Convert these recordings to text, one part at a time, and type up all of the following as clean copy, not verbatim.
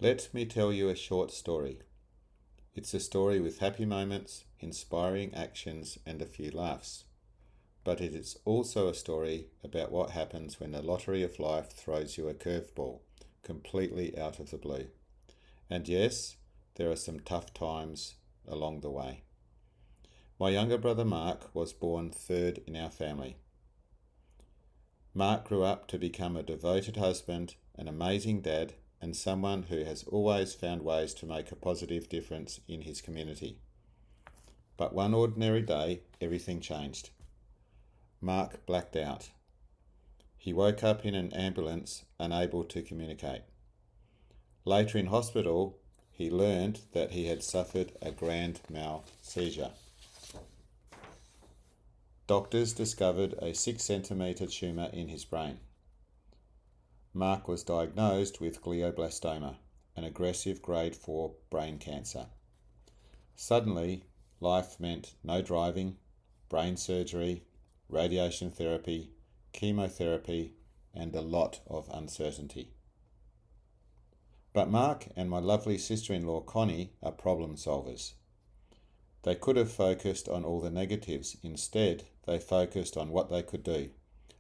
Let me tell you a short story. It's a story with happy moments, inspiring actions, and a few laughs. But it is also a story about what happens when the lottery of life throws you a curveball, completely out of the blue. And yes, there are some tough times along the way. My younger brother Mark was born third in our family. Mark grew up to become a devoted husband, an amazing dad, and someone who has always found ways to make a positive difference in his community. But one ordinary day, everything changed. Mark blacked out. He woke up in an ambulance, unable to communicate. Later in hospital, he learned that he had suffered a grand mal seizure. Doctors discovered a 6 centimetre tumour in his brain. Mark was diagnosed with glioblastoma, an aggressive grade 4 brain cancer. Suddenly, life meant no driving, brain surgery, radiation therapy, chemotherapy, and a lot of uncertainty. But Mark and my lovely sister-in-law Connie are problem solvers. They could have focused on all the negatives. Instead, they focused on what they could do.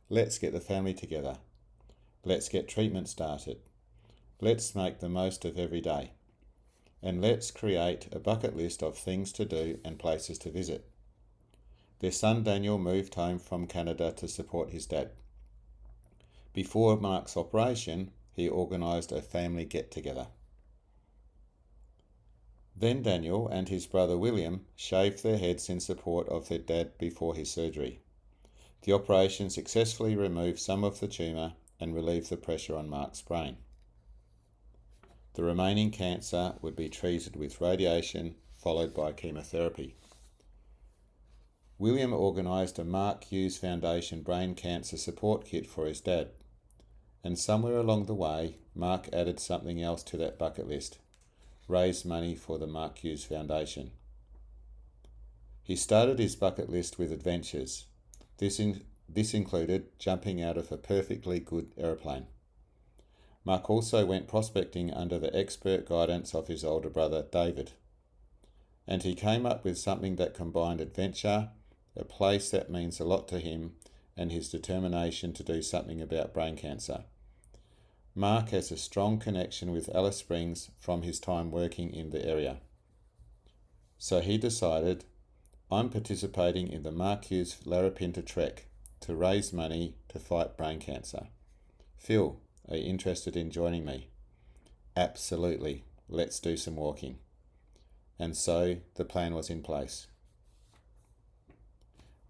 Let's get the family together. Let's get treatment started. Let's make the most of every day. And let's create a bucket list of things to do and places to visit. Their son Daniel moved home from Canada to support his dad. Before Mark's operation, he organised a family get-together. Then Daniel and his brother William shaved their heads in support of their dad before his surgery. The operation successfully removed some of the tumour and relieved the pressure on Mark's brain. The remaining cancer would be treated with radiation, followed by chemotherapy. William organised a Mark Hughes Foundation brain cancer support kit for his dad. And somewhere along the way, Mark added something else to that bucket list: raise money for the Mark Hughes Foundation. He started his bucket list with adventures. This included jumping out of a perfectly good aeroplane. Mark also went prospecting under the expert guidance of his older brother David. And he came up with something that combined adventure, a place that means a lot to him, and his determination to do something about brain cancer. Mark has a strong connection with Alice Springs from his time working in the area. So he decided, I'm participating in the Mark Hughes Larapinta Trek to raise money to fight brain cancer. Phil, are you interested in joining me? Absolutely, let's do some walking. And so the plan was in place.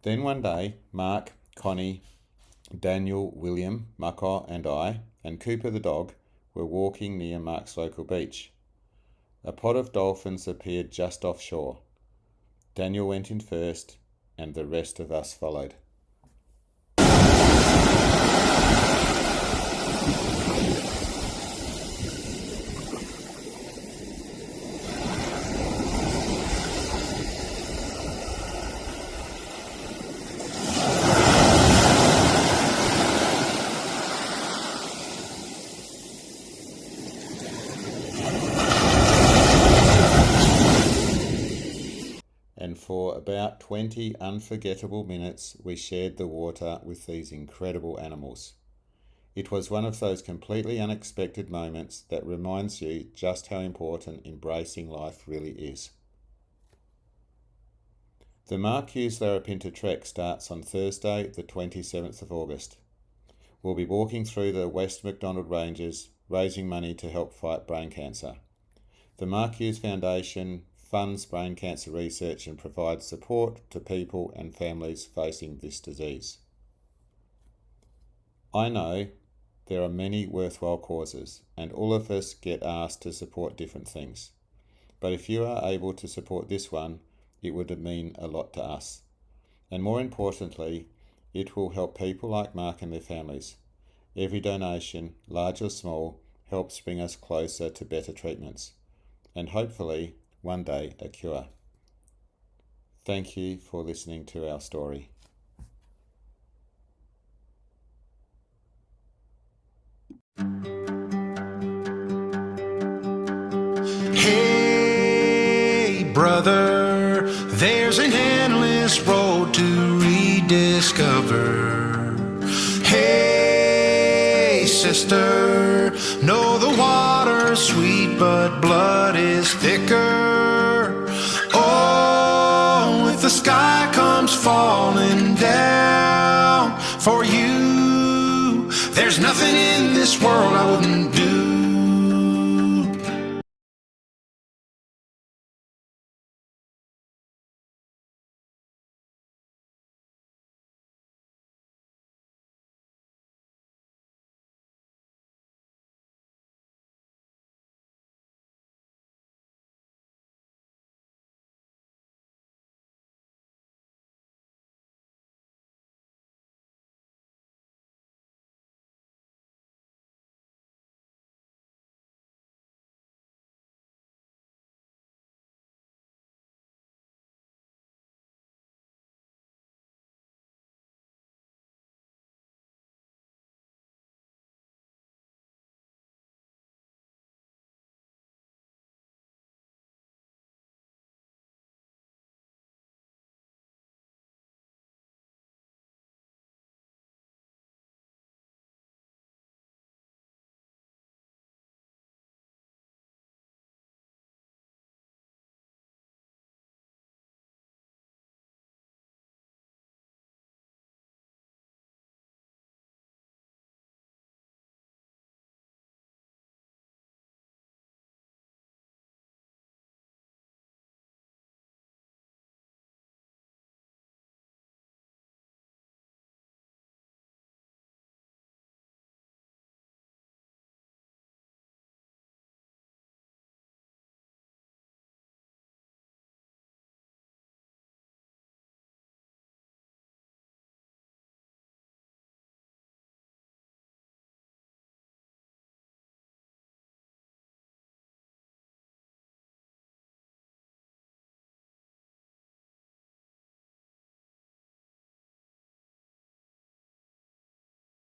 Then one day, Mark, Connie, Daniel, William, Mako and I, and Cooper the dog were walking near Mark's local beach. A pod of dolphins appeared just offshore. Daniel went in first, and the rest of us followed. And for about 20 unforgettable minutes, we shared the water with these incredible animals. It was one of those completely unexpected moments that reminds you just how important embracing life really is. The Mark Hughes Larapinta Trek starts on Thursday, the 27th of August. We'll be walking through the West MacDonald Ranges, raising money to help fight brain cancer. The Mark Hughes Foundation funds brain cancer research and provides support to people and families facing this disease. I know there are many worthwhile causes, and all of us get asked to support different things. But if you are able to support this one, it would mean a lot to us. And more importantly, it will help people like Mark and their families. Every donation, large or small, helps bring us closer to better treatments, and hopefully, one day, a cure. Thank you for listening to our story. road to rediscover. Hey, sister, know the water's sweet, but blood is thicker. Oh, if the sky comes falling down for you, there's nothing in this world I wouldn't